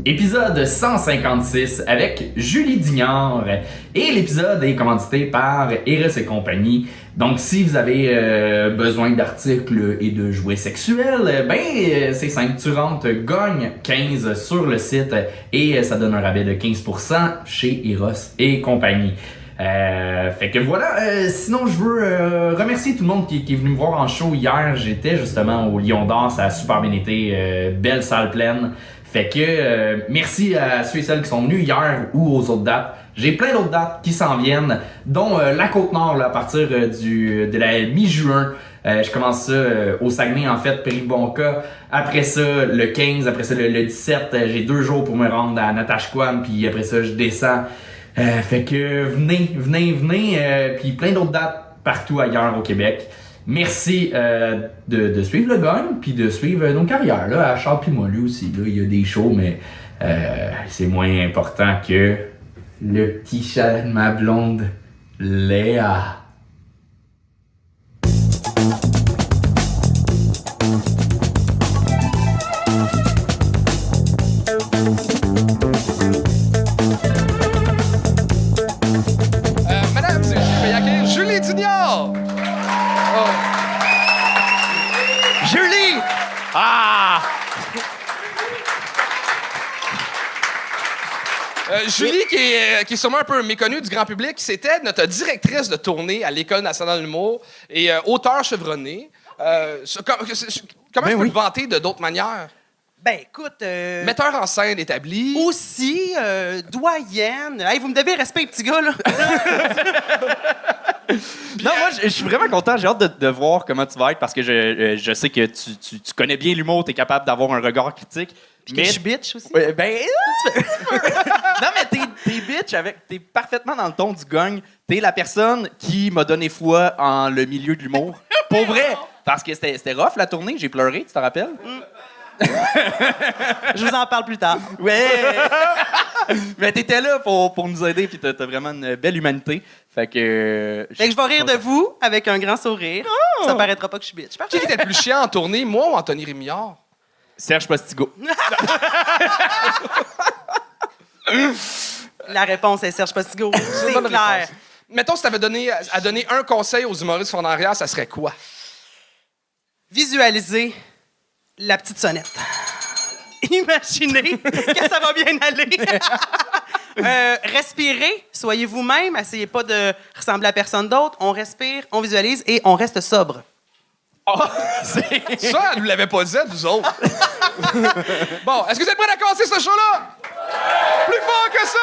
Épisode 156 avec Julie Dignard. Et l'épisode est commandité par Eros et compagnie. Donc si vous avez besoin d'articles et de jouets sexuels, c'est simple, tu rentres gagne 15 sur le site et ça donne un rabais de 15% chez Eros et compagnie. Fait que voilà, sinon je veux remercier tout le monde qui est venu me voir en show hier. J'étais justement au Lion d'Or, ça a super bien été, belle salle pleine. Fait que merci à ceux et celles qui sont venus hier ou aux autres dates. J'ai plein d'autres dates qui s'en viennent, dont la Côte-Nord là, à partir de la mi-juin. Je commence ça au Saguenay en fait, Péribonka. Après ça, le 15, après ça le 17, j'ai 2 jours pour me rendre à Natashquan, puis après ça je descends. Fait que venez, puis plein d'autres dates partout ailleurs au Québec. Merci de suivre le gang, puis de suivre nos carrières. Là, à Charles puis moi, lui aussi, là, il y a des shows, mais c'est moins important que le petit chat de ma blonde, Léa. Madame, c'est Julie Dignard! Oh. Julie! Ah! Julie, qui est sûrement un peu méconnue du grand public, c'était notre directrice de tournée à l'École nationale de l'humour et auteur chevronnée. Comment je peux te vanter de d'autres manières? Ben, écoute... Metteur en scène établi. Aussi, doyenne. Hey, vous me devez respect, petit gars, là. Non, moi, je suis vraiment content. J'ai hâte de voir comment tu vas être parce que je sais que tu connais bien l'humour, tu es capable d'avoir un regard critique. Puis que je suis bitch aussi. Ouais, non, mais t'es bitch, t'es parfaitement dans le ton du gang. T'es la personne qui m'a donné foi en le milieu de l'humour. Pour vrai. Parce que c'était rough, la tournée. J'ai pleuré, tu te rappelles? Je vous en parle plus tard. Ouais! Mais t'étais là pour nous aider, puis t'as vraiment une belle humanité. Fait que Fait que je vais rire de vous avec un grand sourire. Oh! Ça paraîtra pas que je suis bitch. Qui était le plus chiant en tournée, moi ou Anthony Rémillard? Serge Postigo. La réponse est Serge Postigo. C'est Bonne clair. réponse. Mettons, si t'avais donné un conseil aux humoristes qui sont en arrière, ça serait quoi? Visualisez la petite sonnette. Imaginez que ça va bien aller. Respirez, soyez vous-même, essayez pas de ressembler à personne d'autre. On respire, on visualise et on reste sobre. Ça, elle nous l'avait pas dit, nous autres. Bon, est-ce que vous êtes prêts à commencer ce show-là? Plus fort que ça!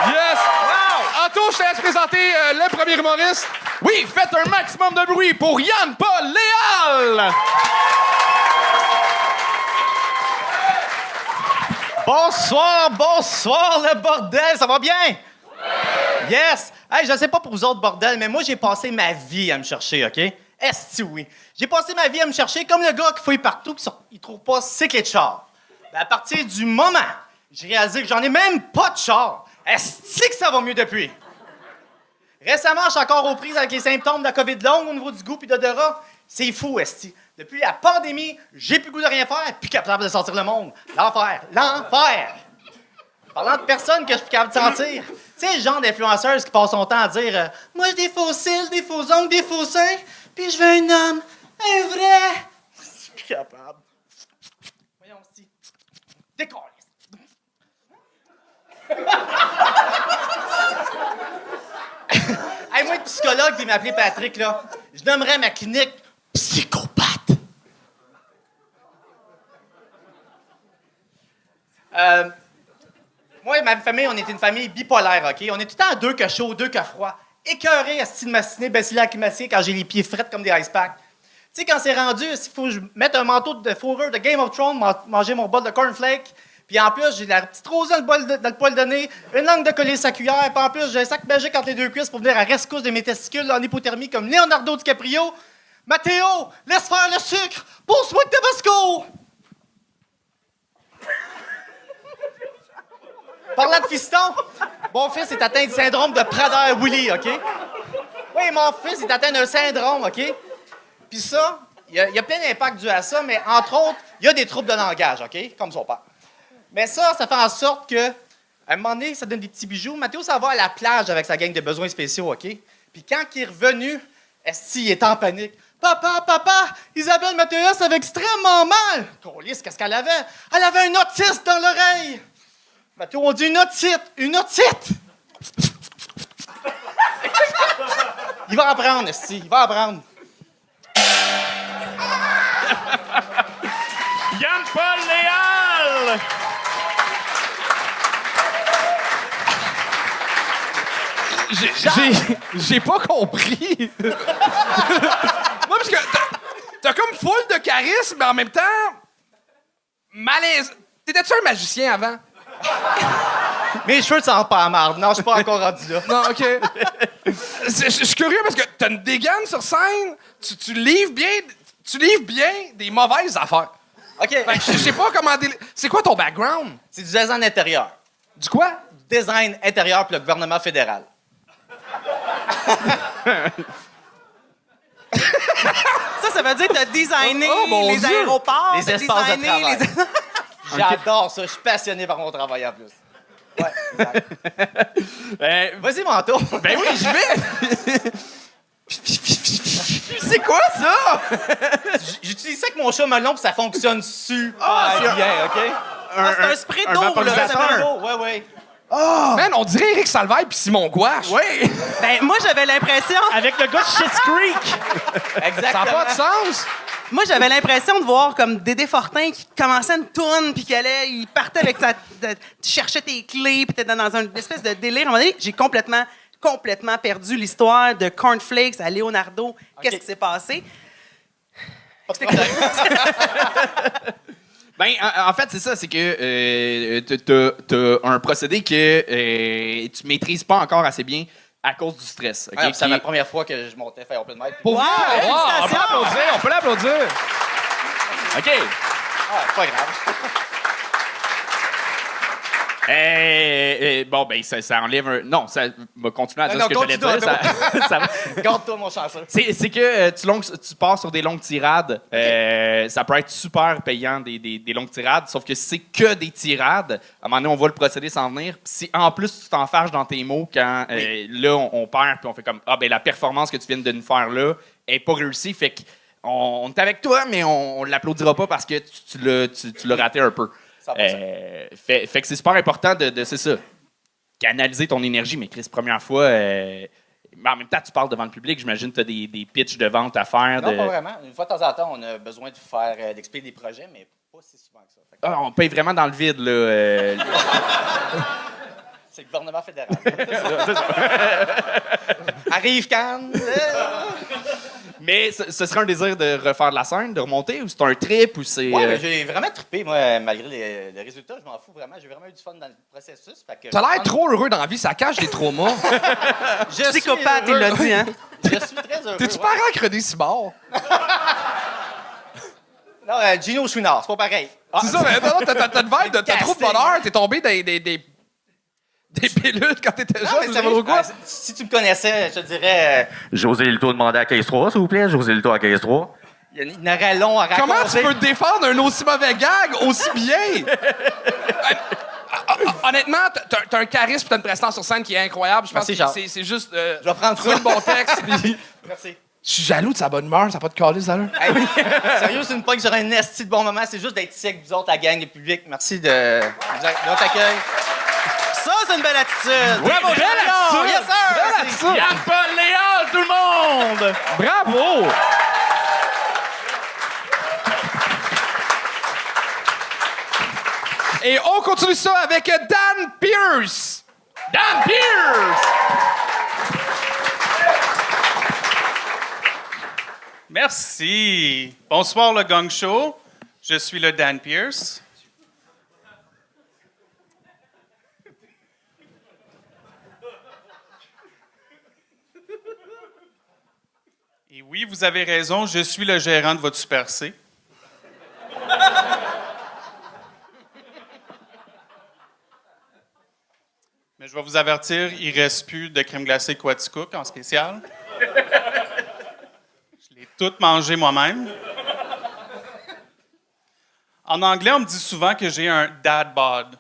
Yes! Wow! Anto, je te laisse présenter le premier humoriste. Oui, faites un maximum de bruit pour Yann-Paul Léal! Bonsoir, le bordel, ça va bien? Yes! Hey, je sais pas pour vous autres, bordel, mais moi, j'ai passé ma vie à me chercher, OK? Est-ce que oui? J'ai passé ma vie à me chercher comme le gars qui fouille partout et il trouve pas ses clés de char. Ben, à partir du moment j'ai réalisé que j'en ai même pas de char, est-ce que ça va mieux depuis? Récemment, je suis encore aux prises avec les symptômes de la COVID longue au niveau du goût et d'odorat. C'est fou, esti. Depuis la pandémie, j'ai plus le goût de rien faire, plus capable de sentir le monde. L'enfer! Parlant de personnes que je suis plus capable de sentir, tu sais, le genre d'influenceuse qui passe son temps à dire moi, j'ai des faux cils, des faux ongles, des faux seins, puis je veux un homme, un vrai. Je suis plus capable. Voyons, si. Décolle. Hey, moi, le psychologue qui m'a appelé Patrick, là, je nommerais ma clinique psychopathe. Moi et ma famille, on était une famille bipolaire, OK? On est tout le temps à 2 que chaud, 2 que froid. Écœuré à style massiné, bacillé acclimaté quand j'ai les pieds frets comme des ice packs. Tu sais, quand c'est rendu, il faut que je mette un manteau de fourrure de Game of Thrones, manger mon bol de cornflakes, puis en plus, j'ai la petite rosée dans le poil de nez, une langue de coller sa cuillère, puis en plus, j'ai un sac magique entre les 2 cuisses pour venir à rescousse de mes testicules en hypothermie comme Leonardo DiCaprio. Mathéo, laisse faire le sucre! Pousse-moi de Tabasco! Parlant de fiston, mon fils est atteint du syndrome de Prader-Willi, OK? Oui, mon fils est atteint d'un syndrome, OK? Puis ça, il y a plein d'impacts dû à ça, mais entre autres, il y a des troubles de langage, OK? Comme son père. Mais ça fait en sorte que, à un moment donné, ça donne des petits bijoux. Mathéo, ça va à la plage avec sa gang de besoins spéciaux, OK? Puis quand il est revenu, il était en panique. Papa, Isabelle Mathéus avait extrêmement mal. Câlisse, qu'est-ce qu'elle avait? Elle avait une otite dans l'oreille. Mathéo, on dit une otite. Une otite! Il va apprendre, il va apprendre. Yann-Paul Léal! J'ai pas compris. Moi, parce que t'as comme full de charisme, mais en même temps, malaise. T'étais-tu un magicien avant? Mes cheveux ne sentent pas à marde. Non, je suis pas encore rendu là. Non, OK. Je suis curieux parce que t'as une dégaine sur scène, tu livres bien des mauvaises affaires. OK. Fait que je sais pas comment... C'est quoi ton background? C'est du design intérieur. Du quoi? Du design intérieur pour le gouvernement fédéral. Ça veut dire que t'as designé Oh, mon les Dieu! aéroports, Les t'as espaces de designé travail. J'adore ça. Je suis passionné par mon travail en plus. Ouais, exact. Vas-y, Manteau. Ben oui, je vais! C'est quoi ça? J'utilise ça avec mon chat melon puis ça fonctionne super bien, OK? Ah, c'est un spray d'eau, là. Vaporisateur. Ouais. Man, on dirait Eric Salvaille puis Simon Gouache. Oui! Ben, moi, j'avais l'impression... Avec le gars de Schitt's Creek! Ça n'a Exactement. pas de sens! Moi, j'avais l'impression de voir comme Dédé Fortin qui commençait une toune, puis il partait avec sa... Tu cherchais tes clés, puis t'étais dans une espèce de délire. À un moment donné, j'ai complètement perdu l'histoire de Cornflakes à Leonardo. Qu'est-ce qui s'est passé? Ben, en fait, c'est ça, c'est que t'as un procédé que tu maîtrises pas encore assez bien à cause du stress. OK? C'est la première fois que je montais faire open mic. Pour Wow! vrai? On peut Félicitations! l'applaudir, on peut l'applaudir. OK. C'est pas grave. Bon, ben, ça enlève un... Non, ça va continuer à dire Non, ce que j'allais continue, dire. Ça va. Garde-toi, mon chanceux. C'est que tu pars sur des longues tirades. Ça peut être super payant, des longues tirades, sauf que si c'est que des tirades, à un moment donné, on voit le procédé s'en venir. Puis si en plus tu t'enfarges dans tes mots quand là, on perd, puis on fait comme « Ah, ben la performance que tu viens de nous faire là est pas réussie, fait qu'on est avec toi, mais on l'applaudira pas parce que tu l'as raté un peu. » Fait que c'est super important de c'est ça, canaliser ton énergie. Mais Chris, première fois, mais en même temps, tu parles devant le public. J'imagine que tu as des pitchs de vente à faire. Non, pas vraiment. Une fois de temps en temps, on a besoin de faire d'expliquer des projets, mais pas si souvent que ça. Fait que On paye vraiment dans le vide, là. c'est le gouvernement fédéral. Arrive Cannes. Mais ce serait un désir de refaire de la scène, de remonter, ou c'est un trip, ou c'est... Ouais, mais j'ai vraiment trippé, moi, malgré les résultats. Je m'en fous vraiment. J'ai vraiment eu du fun dans le processus. Fait que T'as l'air trop heureux dans la vie, ça cache les traumas. Je suis Psychopathe, il l'a heureux. dit, hein? Je suis très heureux. T'es-tu ouais. parent avec René Simard? Non, Gino Chouinard, c'est pas pareil. C'est ça, mais non, t'as une vibe de t'as trop de Casting. bonheur, t'es tombé dans des pilules quand t'étais Non, jeune, mais ou sérieux, trop quoi? si tu me connaissais, je te dirais... José Lito demandait à 15-3, s'il vous plaît. José Lito à 15-3. Il y en aurait long à raconter. Comment tu peux défendre un aussi mauvais gag aussi bien? Honnêtement, t'as un charisme, t'as une prestance sur scène qui est incroyable. Je pense Merci, que Charles. c'est juste Je vais prendre trouver ça. le bon texte. Puis Merci. je suis jaloux de sa bonne humeur, ça n'a pas de calice à l'heure. Hey, sérieux, c'est une pogne sur un esti de bon moment. C'est juste d'être ici avec vous autres, la gang, le public. Merci de votre accueil. Ça, c'est une belle attitude! Bravo, belle attitude! Yes, sir! Belle Merci. attitude. Yann-Paul Léal, tout le monde! Bravo! Et on continue ça avec Dan Pierce. Dan Pierce! Merci. Bonsoir, le Gang Show. Je suis le Dan Pierce. Et oui, vous avez raison, je suis le gérant de votre Super C. Mais je vais vous avertir, il ne reste plus de crème glacée Quaticook en spécial. Je l'ai toute mangée moi-même. En anglais, on me dit souvent que j'ai un dad bod.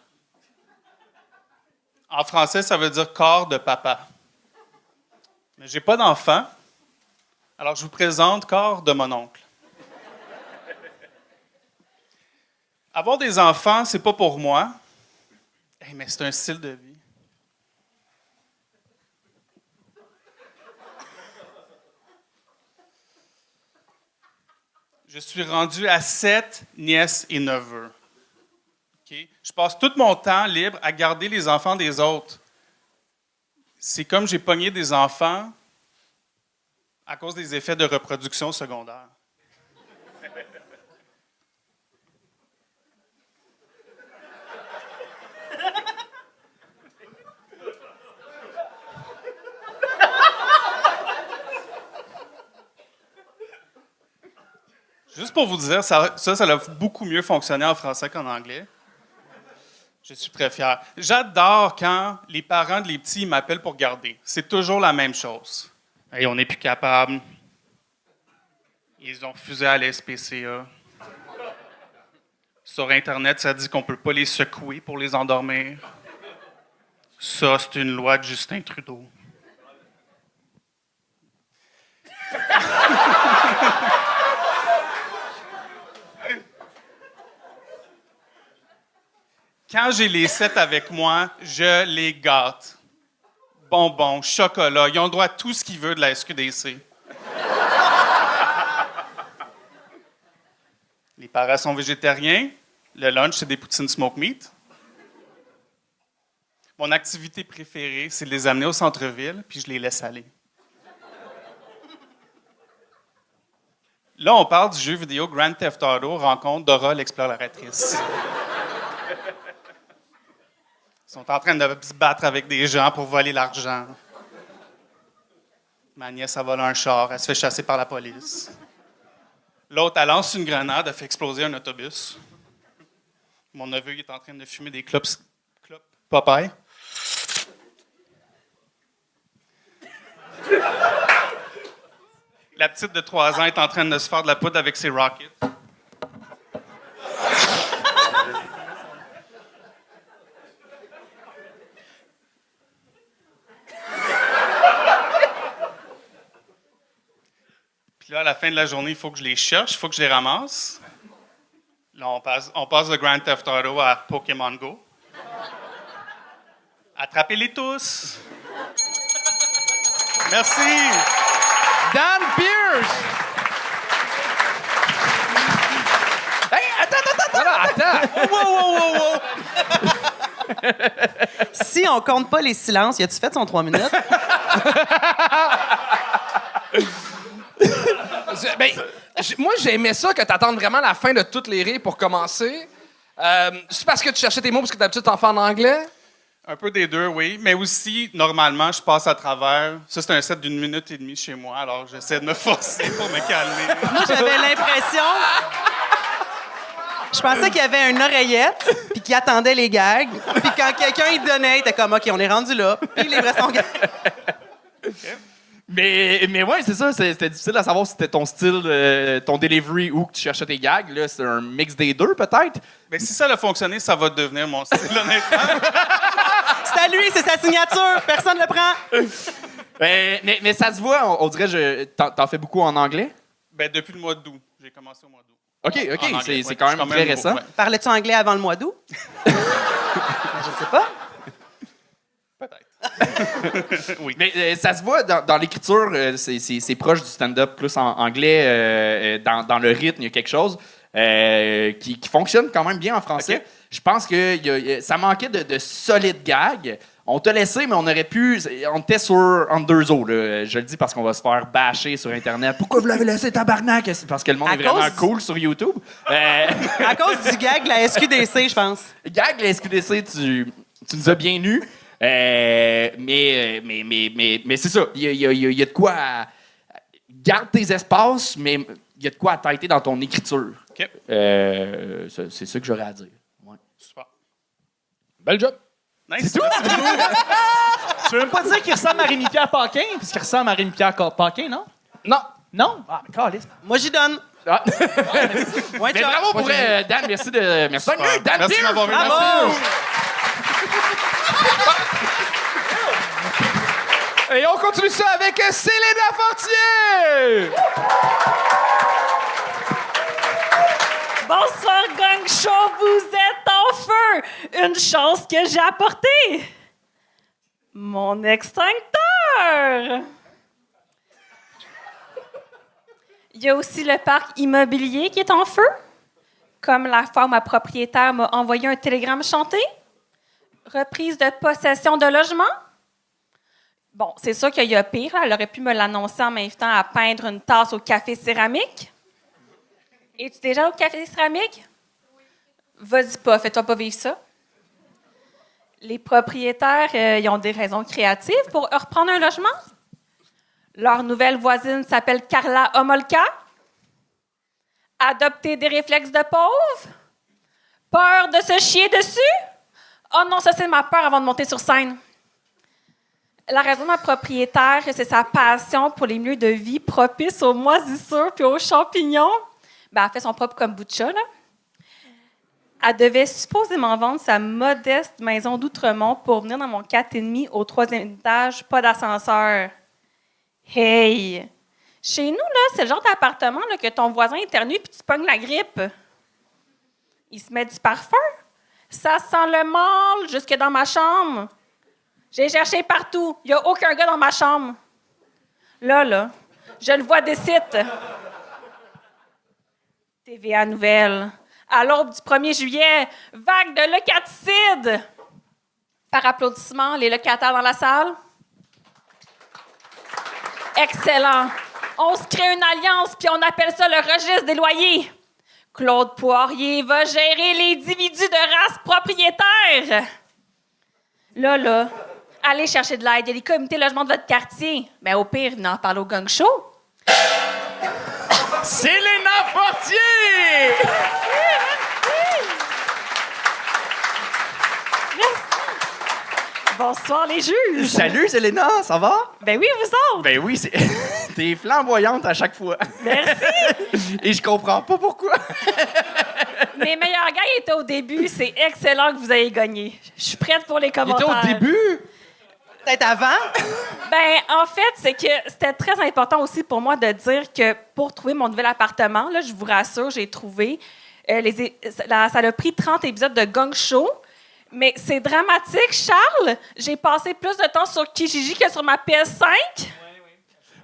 En français, ça veut dire corps de papa. Mais j'ai pas d'enfant, alors je vous présente corps de mon oncle. Avoir des enfants, c'est pas pour moi, mais c'est un style de vie. Je suis rendu à 7 nièces et neveux. Okay? Je passe tout mon temps libre à garder les enfants des autres. C'est comme j'ai pogné des enfants à cause des effets de reproduction secondaire. Juste pour vous dire, ça a beaucoup mieux fonctionné en français qu'en anglais. Je suis très fier. J'adore quand les parents de les petits m'appellent pour garder. C'est toujours la même chose. Hey, on n'est plus capable. Ils ont refusé à la SPCA. Sur Internet, ça dit qu'on ne peut pas les secouer pour les endormir. Ça, c'est une loi de Justin Trudeau. Quand j'ai les 7 avec moi, je les gâte. Bonbons, chocolat, ils ont le droit à tout ce qu'ils veulent de la SQDC. Les parents sont végétariens. Le lunch, c'est des poutines smoke meat. Mon activité préférée, c'est de les amener au centre-ville, puis je les laisse aller. Là, on parle du jeu vidéo Grand Theft Auto, rencontre Dora l'exploratrice. Ils sont en train de se battre avec des gens pour voler l'argent. Ma nièce a volé un char, elle se fait chasser par la police. L'autre, elle lance une grenade, elle fait exploser un autobus. Mon neveu il est en train de fumer des clopes Popeye. La petite de 3 ans est en train de se faire de la poudre avec ses rockets. Puis là, à la fin de la journée, il faut que je les cherche, il faut que je les ramasse. Là, on passe de Grand Theft Auto à Pokémon Go. Attrapez-les tous! Merci! Dan Pierce! Hey, attends! Wow! Si on compte pas les silences, y a-tu fait son 3 minutes? Moi, j'aimais ça que t'attendes vraiment la fin de toutes les rires pour commencer. C'est parce que tu cherchais tes mots parce que d'habitude t'en fais en anglais? Un peu des deux, oui. Mais aussi, normalement, je passe à travers. Ça, c'est un set d'1 minute et demie chez moi, alors j'essaie de me forcer pour me calmer. Moi, j'avais l'impression... Je pensais qu'il y avait une oreillette, puis qu'il attendait les gags. Puis quand quelqu'un il donnait, il était comme « OK, on est rendu là. » Puis il livrait son gag. Mais ouais, c'est ça. C'était difficile à savoir si c'était ton style, ton delivery ou que tu cherchais tes gags. Là, c'est un mix des deux, peut-être. Mais si ça a fonctionné, ça va devenir mon style, honnêtement. C'est à lui, c'est sa signature. Personne ne le prend. Mais ça se voit, on dirait, t'en fais beaucoup en anglais? Ben, depuis le mois d'août. J'ai commencé au mois d'août. OK, En anglais, c'est ouais. quand Je même suis très nouveau, récent. ouais. Parlais-tu anglais avant le mois d'août? Je sais pas. Peut-être. Oui. Mais ça se voit dans l'écriture, c'est proche du stand-up, plus en anglais. Dans le rythme, il y a quelque chose qui fonctionne quand même bien en français. Okay. Je pense que ça manquait de solides gags. On t'a laissé, mais on aurait pu... On était sur Underzo, là. Je le dis parce qu'on va se faire bâcher sur Internet. Pourquoi vous l'avez laissé, tabarnak? C'est parce que le monde est vraiment cool sur YouTube. À cause du gag de la SQDC, je pense. Gag, la SQDC, tu nous as bien nus. Mais c'est ça. Il y a de quoi... Garde tes espaces, mais il y a de quoi à tâter dans ton écriture. OK. C'est ça que j'aurais à dire. Ouais. Super. Bel job. Nice. C'est tout? Merci beaucoup. Tu veux même pas dire qu'il ressemble à Rémi-Pierre Paquin? Puisqu'il ressemble à Rémi-Pierre Paquin, non? Non. Non? Ah, mais calisse. Moi, j'y donne. Ah. Ouais, Mais Chuck. bravo pour Dan, merci de. Merci. Bonne nuit, Dan Merci de Pierce. m'avoir vu. Bravo! Et on continue ça avec Céléna Fortier! Bonsoir, Gang Show, vous êtes en feu! Une chance que j'ai apportée! Mon extincteur! Il y a aussi le parc immobilier qui est en feu. Comme la fois où ma propriétaire m'a envoyé un télégramme chanté. Reprise de possession de logement. Bon, c'est sûr qu'il y a pire. Là. Elle aurait pu me l'annoncer en m'invitant à peindre une tasse au café céramique. Es-tu déjà au café céramique? Oui. Vas-y pas, fais-toi pas vivre ça. Les propriétaires, ils ont des raisons créatives pour reprendre un logement. Leur nouvelle voisine s'appelle Carla Homolka. Adopter des réflexes de pauvre. Peur de se chier dessus. Oh non, ça c'est ma peur avant de monter sur scène. La raison de ma propriétaire, c'est sa passion pour les milieux de vie propices aux moisissures puis aux champignons. Ben, elle fait son propre kombucha, là. Elle devait supposément vendre sa modeste maison d'Outremont pour venir dans mon 4,5 au 3e étage, pas d'ascenseur. Hey! Chez nous, là, c'est le genre d'appartement là, que ton voisin éternue puis tu pognes la grippe. Il se met du parfum. Ça sent le mal jusque dans ma chambre. J'ai cherché partout. Il n'y a aucun gars dans ma chambre. Là, je le vois des sites. TVA Nouvelles. À l'aube du 1er juillet, vague de locaticide. Par applaudissement, les locataires dans la salle. Excellent. On se crée une alliance, puis on appelle ça le registre des loyers. Claude Poirier va gérer l'individu de race propriétaire. Là, allez chercher de l'aide. Il y a les comités logement de votre quartier. Mais au pire, venez en parler au Gang Show. Céléna Fortier! Bonsoir, les juges. Salut, Céléna, ça va? Ben oui, vous autres. Ben oui, t'es flamboyante à chaque fois. Merci. Et je comprends pas pourquoi. Mes meilleurs gars étaient au début. C'est excellent que vous ayez gagné. Je suis prête pour les Il était commentaires. au début? Peut-être avant? Ben, en fait, c'est que c'était très important aussi pour moi de dire que pour trouver mon nouvel appartement, là, je vous rassure, j'ai trouvé. Ça a pris 30 épisodes de Gang Show. Mais c'est dramatique, Charles. J'ai passé plus de temps sur Kijiji que sur ma PS5.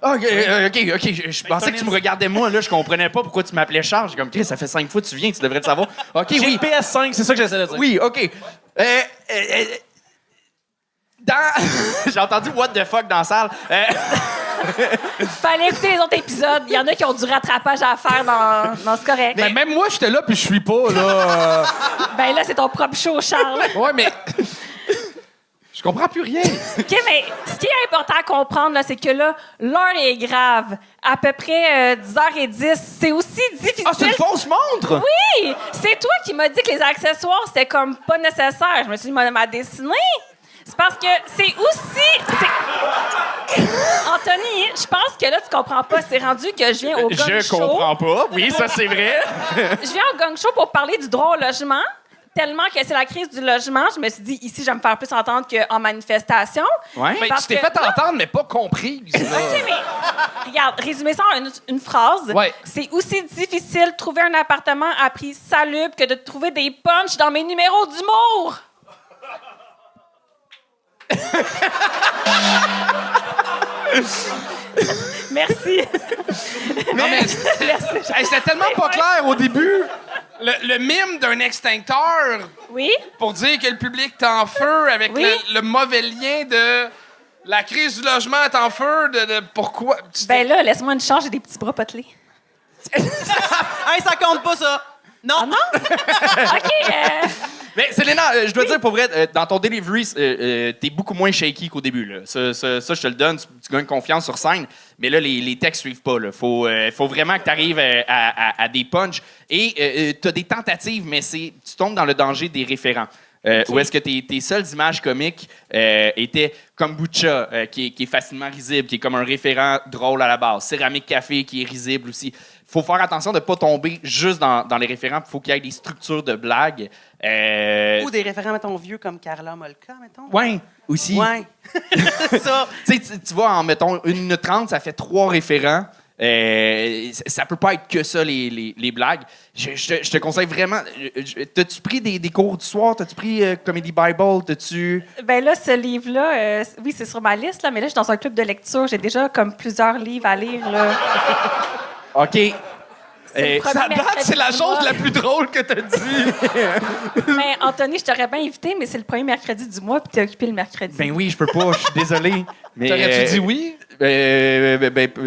OK. Je pensais que tu me regardais moi, là. Je comprenais pas pourquoi tu m'appelais Charles. J'ai comme, Chris, ça fait 5 fois que tu viens, tu devrais le savoir. OK, J'ai oui. le PS5, c'est ça que j'essaie de dire. Oui, OK. J'ai entendu what the fuck dans la salle. Fallait écouter les autres épisodes. Il y en a qui ont du rattrapage à faire dans ce correct. Mais même moi, j'étais là, puis je suis pas, là. Ben là, c'est ton propre show, Charles. Ouais, mais. Je comprends plus rien. OK, mais ce qui est important à comprendre, là, c'est que là, l'heure est grave. À peu près 10h10. C'est aussi difficile. Ah, c'est une fausse montre? Oui! C'est toi qui m'as dit que les accessoires, c'était comme pas nécessaire. Je me suis dit, m'a dessiné. C'est parce que c'est aussi... Anthony, je pense que là, tu comprends pas. C'est rendu que je viens au Gang Show. Je comprends pas. Oui, ça, c'est vrai. Je viens au Gang Show pour parler du droit au logement. Tellement que c'est la crise du logement, je me suis dit, ici, je vais me faire plus entendre qu'en manifestation. Ouais. Mais Parce tu t'es que- fait entendre, mais pas comprise. là. OK, mais regarde, résumer ça en une phrase. Ouais. C'est aussi difficile de trouver un appartement à prix salubre que de trouver des punchs dans mes numéros d'humour. Merci. Non, mais hey, c'était tellement pas clair au début. Le mime d'un extincteur Oui? pour dire que le public est en feu avec Oui. le mauvais lien de la crise du logement est en feu, de pourquoi. Ben là, laisse-moi une chance, j'ai des petits bras potelés. Hey, ça compte pas, ça! Non! Ah non? OK. Mais Céléna, je dois dire, pour vrai, dans ton delivery, t'es beaucoup moins shaky qu'au début. Là. Ça, je te le donne. Tu gagnes confiance sur scène. Mais là, les textes suivent pas. Il faut vraiment que tu arrives à des punchs. Et tu as des tentatives, mais tu tombes dans le danger des référents. où est-ce que tes seules images comiques étaient kombucha, qui est facilement risible, qui est comme un référent drôle à la base. Céramique Café, qui est risible aussi. Faut faire attention de ne pas tomber juste dans les référents. Il faut qu'il y ait des structures de blagues. Ou des référents, mettons, vieux comme Carla Molka, mettons. Ouais, aussi. Ouais. Ça. Tu vois, en mettons 1 minute 30, ça fait 3 référents. Ça peut pas être que ça, les blagues. Je te conseille vraiment. T'as-tu pris des cours du soir? T'as-tu pris Comedy Bible? T'as-tu. Ben là, ce livre-là, oui, c'est sur ma liste, là, mais là, je suis dans un club de lecture. J'ai déjà comme plusieurs livres à lire. Là. OK. C'est le premier Ça date, mercredi c'est la du chose mois. la plus drôle que t'as dit. Mais Anthony, je t'aurais bien invité, mais c'est le premier mercredi du mois, puis t'es occupé le mercredi. Ben oui, je peux pas, je suis désolé. Mais, T'aurais-tu dit oui? Peut-être,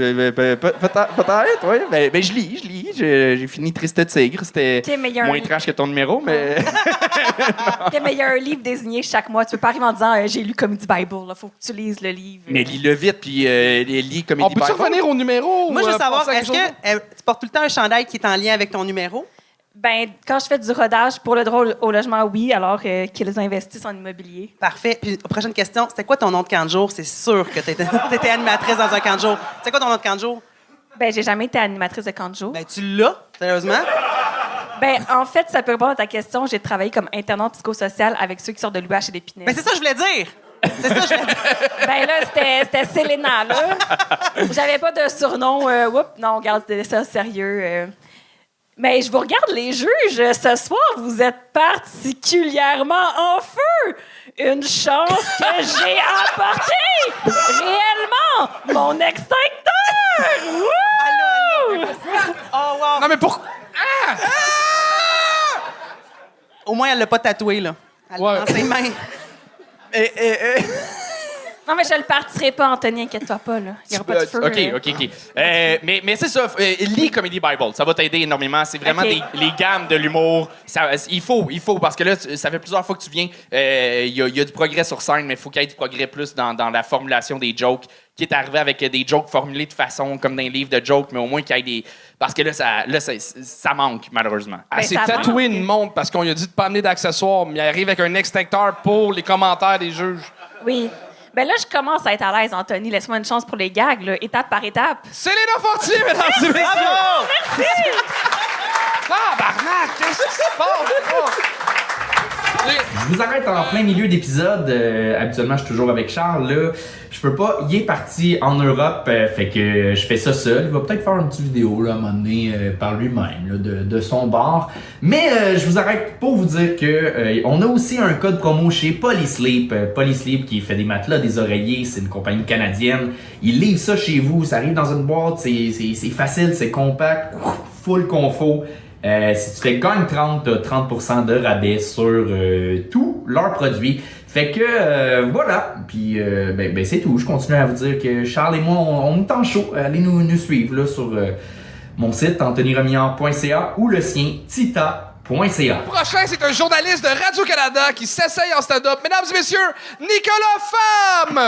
oui. Ben, je lis. J'ai fini Triste Tigre. C'était OK, mais il y a un moins livre. trash que ton numéro, mais. OK, mais il y a un livre désigné chaque mois. Tu peux pas arriver en disant j'ai lu Comedy Bible. Il faut que tu lises le livre. Mais lis-le vite, puis lis Comedy On peut-tu Bible. revenir au numéro? Moi, je veux ou, savoir, passer à est-ce quelque chose? que tu portes tout le temps un chandail qui est en lien avec ton numéro? Ben, quand je fais du rodage pour le drôle au logement, oui, alors qu'ils investissent en immobilier. Parfait. Puis, prochaine question, c'était quoi ton nom de camp de jour? C'est sûr que tu étais animatrice dans un camp de jour. C'est quoi ton nom de camp de jour? Ben, j'ai jamais été animatrice de camp de jour. Ben, tu l'as, sérieusement? Ben, en fait, ça peut répondre à ta question. J'ai travaillé comme internante psychosociale avec ceux qui sortent de l'UH et d'Épinay. Ben, c'est ça que je voulais dire! C'est ça que je voulais dire! Ben là, c'était Selena, là. J'avais pas de surnom. Non, regarde, c'était ça sérieux. Mais je vous regarde, les juges. Ce soir, vous êtes particulièrement en feu. Une chance que j'ai apporté réellement mon extincteur. Wouh! Oh, wow! Non, mais pourquoi? Au moins, elle l'a pas tatoué, là. Elle l'a dans ses mains. Non, mais je le partirai pas, Anthony, inquiète-toi pas, là. Il y aura pas de feu. OK. Mais c'est ça, lis Comedy Bible. Ça va t'aider énormément. C'est vraiment OK. les gammes de l'humour. Il faut, parce que là, ça fait plusieurs fois que tu viens. Il y a du progrès sur scène, mais il faut qu'il y ait du progrès plus dans la formulation des jokes, qui est arrivé avec des jokes formulés de façon comme dans les livres de jokes, mais au moins qu'il y ait des... Parce que là, ça manque, malheureusement. Ben, Elle s'est ça tatouée manque. une montre parce qu'on lui a dit de pas amener d'accessoires, mais elle arrive avec un extincteur pour les commentaires des juges. Oui. Ben là, je commence à être à l'aise, Anthony. Laisse-moi une chance pour les gags, là, étape par étape. Célena Fortier, mesdames et messieurs! Tabarnak, qu'est-ce qui se passe? Je vous arrête en plein milieu d'épisode. Habituellement, je suis toujours avec Charles. Là, je peux pas. Il est parti en Europe, fait que je fais ça seul. Il va peut-être faire une petite vidéo là, à un moment donné par lui-même là, de son bar. Mais je vous arrête pour vous dire que on a aussi un code promo chez Polysleep. Polysleep qui fait des matelas, des oreillers. C'est une compagnie canadienne. Ils livrent ça chez vous. Ça arrive dans une boîte. C'est facile, c'est compact, full confort. Si tu fais gagne 30, t'as 30% de rabais sur tous leurs produits. Fait que voilà. Puis ben, c'est tout. Je continue à vous dire que Charles et moi, on est en show. Allez nous suivre là, sur mon site anthonyremillard.ca ou le sien tita.ca. Prochain, c'est un journaliste de Radio-Canada qui s'essaye en stand-up. Mesdames et messieurs, Nicolas Femme!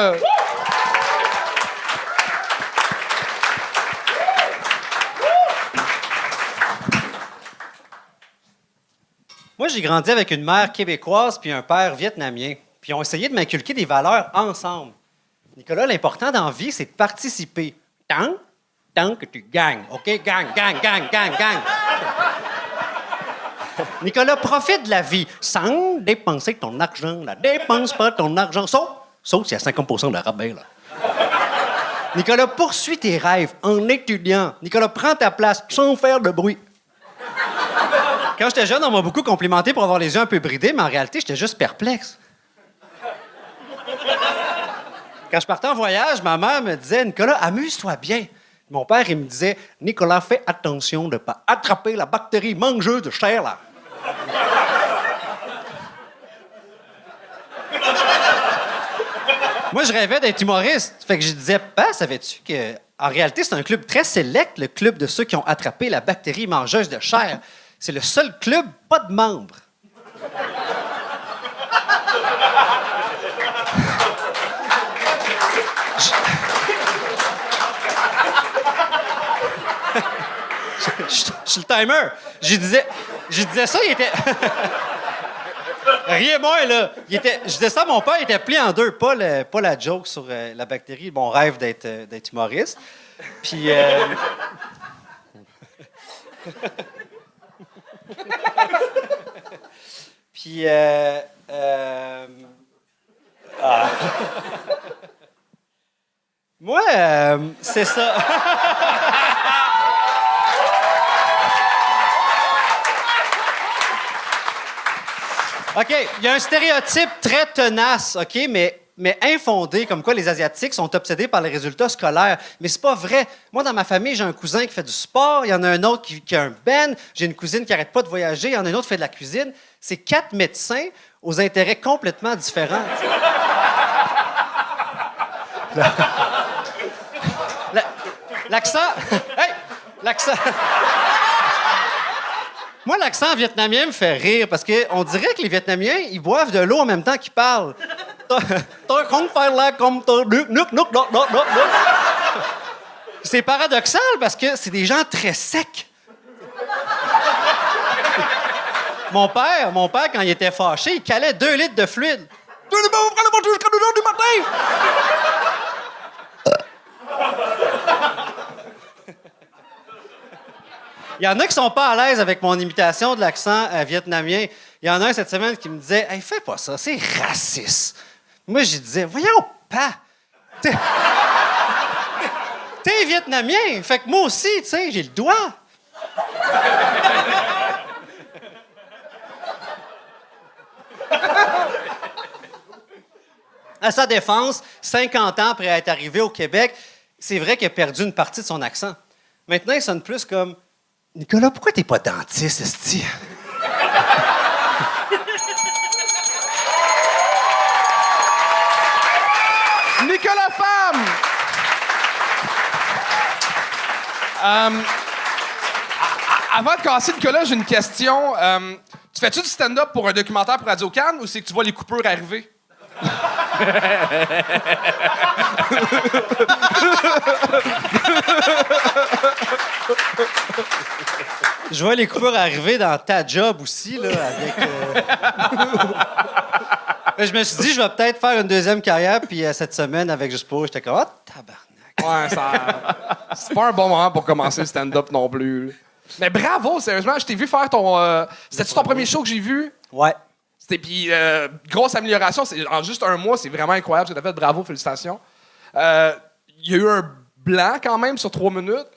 Moi, j'ai grandi avec une mère québécoise puis un père vietnamien. Puis ils ont essayé de m'inculquer des valeurs ensemble. Nicolas, l'important dans la vie, c'est de participer. Tant que tu gagnes. OK? Gagne. Nicolas, profite de la vie sans dépenser ton argent. Là. Dépense pas ton argent. Sauf s'il y a 50% de rabais. Là. Nicolas, poursuis tes rêves en étudiant. Nicolas, prends ta place sans faire de bruit. Quand j'étais jeune, on m'a beaucoup complimenté pour avoir les yeux un peu bridés, mais en réalité, j'étais juste perplexe. Quand je partais en voyage, ma mère me disait « Nicolas, amuse-toi bien ». Mon père, il me disait « Nicolas, fais attention de ne pas attraper la bactérie mangeuse de chair, là. » Moi, je rêvais d'être humoriste. Fait que je disais « Papa, savais-tu que en réalité, c'est un club très sélect, le club de ceux qui ont attrapé la bactérie mangeuse de chair. C'est le seul club pas de membres. » Je suis le timer. Je disais ça, il était... Riez-moi, là. Je disais ça à mon père, il était plié en deux. Pas la joke sur la bactérie, mon rêve d'être humoriste. Puis... Puis... Moi, c'est ça. OK, il y a un stéréotype très tenace, OK, mais infondé, comme quoi les Asiatiques sont obsédés par les résultats scolaires. Mais c'est pas vrai. Moi, dans ma famille, j'ai un cousin qui fait du sport, il y en a un autre qui a un band, j'ai une cousine qui arrête pas de voyager, il y en a un autre qui fait de la cuisine. C'est 4 médecins aux intérêts complètement différents. L'accent... Hey! L'accent... Moi, l'accent vietnamien me fait rire parce qu'on dirait que les Vietnamiens, ils boivent de l'eau en même temps qu'ils parlent. C'est paradoxal parce que c'est des gens très secs. Mon père, quand il était fâché, il calait 2 litres de fluide. Il y en a qui sont pas à l'aise avec mon imitation de l'accent vietnamien. Il y en a un cette semaine qui me disait « Hey, fais pas ça, c'est raciste. » Moi, je disais « Voyons pas. T'es vietnamien, fait que moi aussi, tu sais, j'ai le doigt. » À sa défense, 50 ans après être arrivé au Québec, c'est vrai qu'il a perdu une partie de son accent. Maintenant, il sonne plus comme « Nicolas, pourquoi t'es pas dentiste, esti? » Nicolas Femme! Avant de casser, Nicolas, j'ai une question. Tu fais-tu du stand-up pour un documentaire pour Radio-Can ou c'est que tu vois les coupures arriver? Je vois les coupures arriver dans ta job aussi, là, avec... Je me suis dit, je vais peut-être faire une deuxième carrière, puis cette semaine, avec Juste pour, j'étais comme, oh, tabarnak. Ouais, c'est pas un bon moment pour commencer le stand-up non plus. Mais bravo, sérieusement, je t'ai vu faire ton... C'était-tu ton premier show que j'ai vu? Ouais. C'était puis grosse amélioration. En juste un mois, c'est vraiment incroyable ce que t'as fait. Bravo, félicitations. Il y a eu un blanc quand même sur 3 minutes.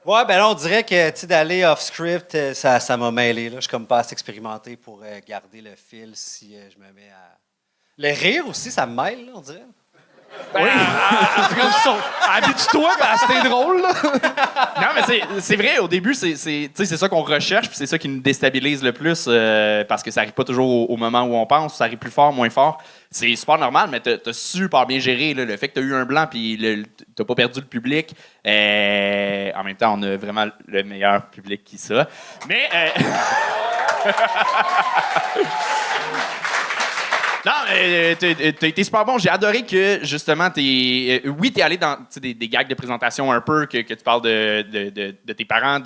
Ouais, ben là, on dirait que, tu sais, d'aller off-script, ça m'a mêlé, là. Je suis comme pas assez expérimenté pour garder le fil si je me mets à... Le rire aussi, ça me mêle, là, on dirait. Oui. C'est comme ça. Habitue-toi, c'était drôle, là. Non, mais c'est vrai, au début, c'est ça qu'on recherche, puis c'est ça qui nous déstabilise le plus, parce que ça arrive pas toujours au moment où on pense, ça arrive plus fort, moins fort. C'est super normal, mais t'as super bien géré là, le fait que t'as eu un blanc, puis t'as pas perdu le public. En même temps, on a vraiment le meilleur public qui ça. Mais... Non, t'as été super bon. J'ai adoré que, justement, t'es allé dans des gags de présentation un peu, que tu parles de tes parents,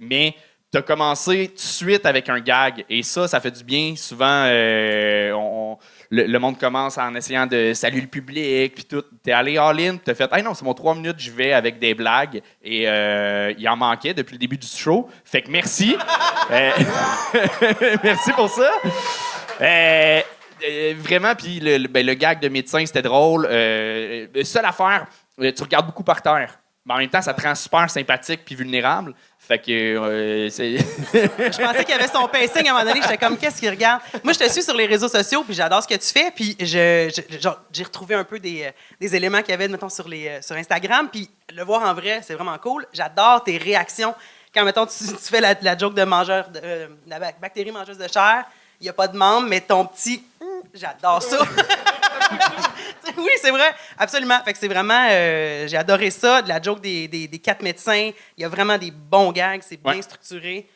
mais t'as commencé tout de suite avec un gag. Et ça fait du bien. Souvent, le monde commence en essayant de saluer le public, puis tout. T'es allé all-in, t'as fait « Hey non, c'est mon 3 minutes, je vais avec des blagues. » Et il en manquait depuis le début du show. Fait que merci. Merci pour ça. Vraiment, puis le gag de médecin, c'était drôle. Seule affaire, tu regardes beaucoup par terre. Mais en même temps, ça te rend super sympathique puis vulnérable. Fait que Je pensais qu'il y avait son pacing à un moment donné. J'étais comme, qu'est-ce qu'il regarde? Moi, je te suis sur les réseaux sociaux, puis j'adore ce que tu fais. Puis j'ai retrouvé un peu des éléments qu'il y avait, mettons, sur Instagram. Puis le voir en vrai, c'est vraiment cool. J'adore tes réactions. Quand, mettons, tu fais la joke de la bactérie mangeuse de chair, il n'y a pas de membre, mais ton petit... J'adore ça. Oui, c'est vrai. Absolument. Fait que c'est vraiment... j'ai adoré ça, de la joke des 4 médecins. Il y a vraiment des bons gags, c'est bien structuré.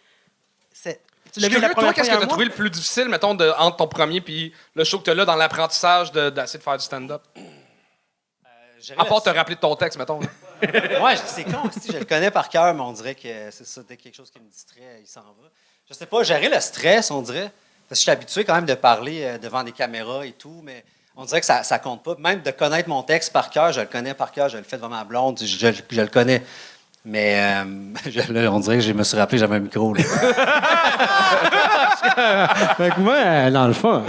Tu l'as vu la première fois, qu'est-ce que tu as trouvé le plus difficile, mettons, entre ton premier puis le show que tu as là dans l'apprentissage d'essayer de faire du stand-up? À part te rappeler de ton texte, mettons. Ouais, c'est con aussi. Je le connais par cœur, mais on dirait que c'est ça. Dès que quelque chose qui me distrait, il s'en va. Je sais pas, gérer le stress, on dirait. je suis habitué quand même de parler devant des caméras et tout, mais on dirait que ça compte pas. Même de connaître mon texte par cœur, je le connais par cœur, je le fais devant ma blonde, je le connais. Mais là, on dirait que je me suis rappelé que j'avais un micro. Là. Fait que moi, dans le fond...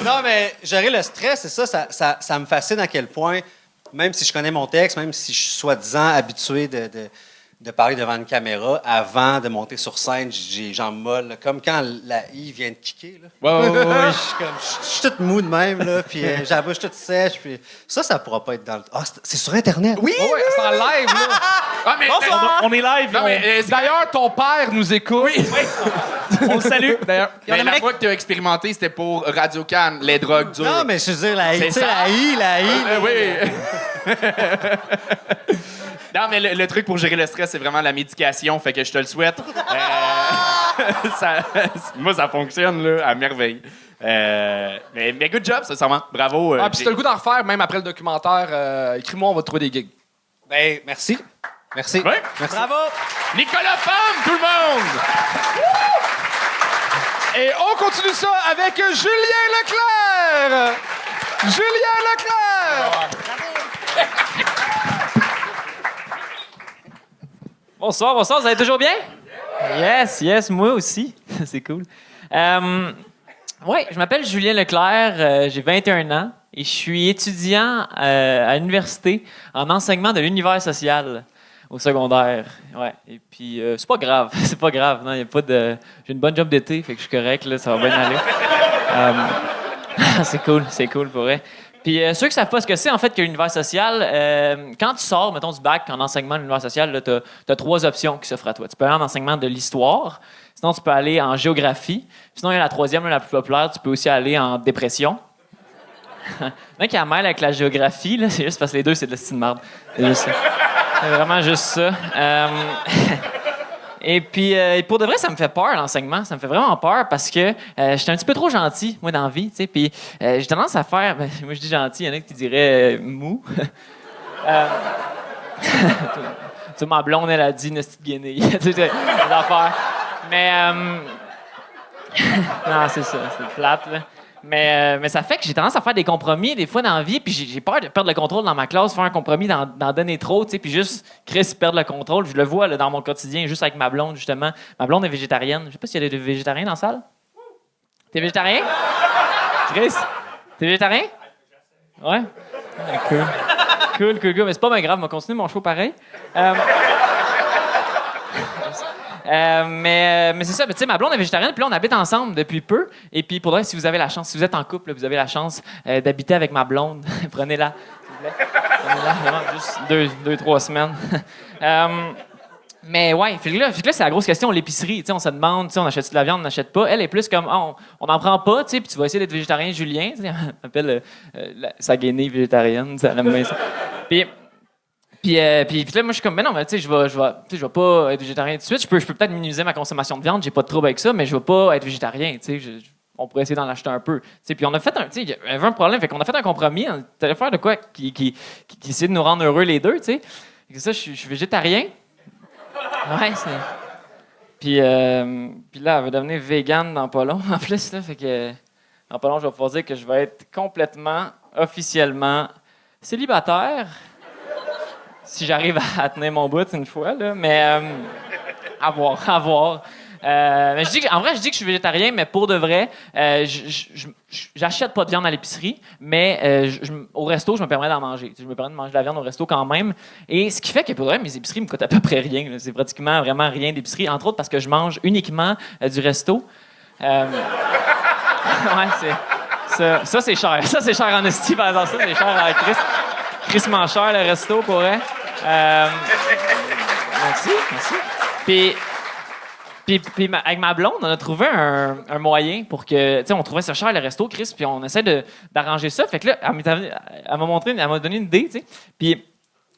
Non, mais gérer le stress, c'est ça me fascine à quel point, même si je connais mon texte, même si je suis soi-disant habitué de parler devant une caméra, avant de monter sur scène, j'ai les jambes molles, là, comme quand la I vient de kicker. Là. Ouais. Je suis toute mou de même, là, puis j'ai la bouche toute sèche. Puis ça pourra pas être dans le... Ah, c'est sur Internet? Oui! C'est en live, là. Ah, mais, Bonsoir! On est live. non, mais, d'ailleurs, ton père nous écoute. Oui. On le salue, d'ailleurs. Mais la fois que tu as expérimenté, c'était pour Radio-Can, les drogues dures. Non, mais je veux dire, la I, C'est tu sais, ça. la I. Oui. Non, mais le truc pour gérer le stress, c'est vraiment la médication. Fait que je te le souhaite. Moi, ça fonctionne là, à merveille. Mais good job, sincèrement. Bravo. Ah, puis si t'as le goût d'en refaire, même après le documentaire, écris-moi, on va te trouver des gigs. Ben, merci. Merci. Ouais. Merci. Bravo! Nicolas Femme, tout le monde! Et on continue ça avec Julien Leclerc! Julien Leclerc! Bonsoir, vous allez toujours bien? Yes, moi aussi. C'est cool. Oui, je m'appelle Julien Leclerc, j'ai 21 ans et je suis étudiant à l'université en enseignement de l'univers social au secondaire. Ouais. Et puis, c'est pas grave, Non, y a pas de... J'ai une bonne job d'été, fait que je suis correct, là, ça va bien aller. C'est cool pour vrai. Puis ceux qui savent pas ce que c'est, en fait, que l'univers social, quand tu sors, mettons, du bac en enseignement de l'univers social, tu as 3 options qui s'offrent à toi. Tu peux aller en enseignement de l'histoire, sinon tu peux aller en géographie, sinon il y a la 3e, là, la plus populaire, tu peux aussi aller en dépression. Il y en a qui a mal avec la géographie, là, c'est juste parce que les deux, c'est de la style de merde. C'est juste ça. C'est vraiment juste ça. Et puis, pour de vrai, ça me fait peur, l'enseignement. Ça me fait vraiment peur parce que je suis un petit peu trop gentil, moi, dans la vie, tu sais. Puis, j'ai tendance à faire... Ben, moi, je dis gentil, il y en a qui diraient mou. Tu sais, ma blonde, elle a dit une petite guenille. Tu sais, des affaires. Mais... non, c'est ça, c'est plate, là. Mais ça fait que j'ai tendance à faire des compromis des fois dans la vie, puis j'ai peur de perdre le contrôle dans ma classe, faire un compromis, d'en donner trop, tu sais, puis juste Chris perdre le contrôle. Je le vois là, dans mon quotidien, juste avec ma blonde, justement. Ma blonde est végétarienne. Je sais pas s'il y a des végétariens dans la salle. T'es végétarien? Chris, t'es végétarien? Ouais? Cool. Mais c'est pas bien grave, on va continuer mon show pareil. Mais c'est ça, tu sais, ma blonde est végétarienne, puis là, on habite ensemble depuis peu. Et puis, pour vrai, si vous avez la chance, si vous êtes en couple, là, vous avez la chance d'habiter avec ma blonde, prenez-la, s'il vous plaît. Prenez-la, vraiment, juste 2-3 semaines. Mais ouais, fait que là, c'est la grosse question, l'épicerie. Tu sais, on se demande, tu sais, on achète de la viande, on n'achète pas. Elle est plus comme, on n'en prend pas, tu sais, puis tu vas essayer d'être végétarien, Julien. Tu sais, elle m'appelle sa guenille végétarienne, ça, elle aime bien ça. Puis là, moi, je suis comme, mais non, mais tu sais, je vais pas être végétarien tout de suite. Je peux peut-être minimiser ma consommation de viande, j'ai pas de trouble avec ça, mais je vais pas être végétarien, tu sais. On pourrait essayer d'en acheter un peu. Tu sais, puis on a fait il y avait un problème, fait qu'on a fait un compromis. On allait faire de quoi qui essaie de nous rendre heureux les deux, tu sais. Et ça, je suis végétarien. Ouais, c'est... Puis là, elle va devenir végane dans pas long, en plus, là, fait que dans pas long, je vais pouvoir dire que je vais être complètement, officiellement célibataire. Si j'arrive à tenir mon bout une fois, là. Mais à voir. Mais en vrai, je dis que je suis végétarien, mais pour de vrai, j'achète pas de viande à l'épicerie, mais au resto, je me permets d'en manger. Je me permets de manger de la viande au resto quand même. Et ce qui fait que pour de vrai, mes épiceries me coûtent à peu près rien. Là. C'est pratiquement vraiment rien d'épicerie, entre autres parce que je mange uniquement du resto. Ouais, ça, c'est cher. Ça, c'est cher en esti, par exemple. Ça, c'est cher à crissement cher, le resto, pour vrai. Merci. Puis avec ma blonde, on a trouvé un moyen pour que... Tu sais, on trouvait ça cher, le resto, Chris, puis on essaie d'arranger ça. Fait que là, elle m'a donné une idée, tu sais. Puis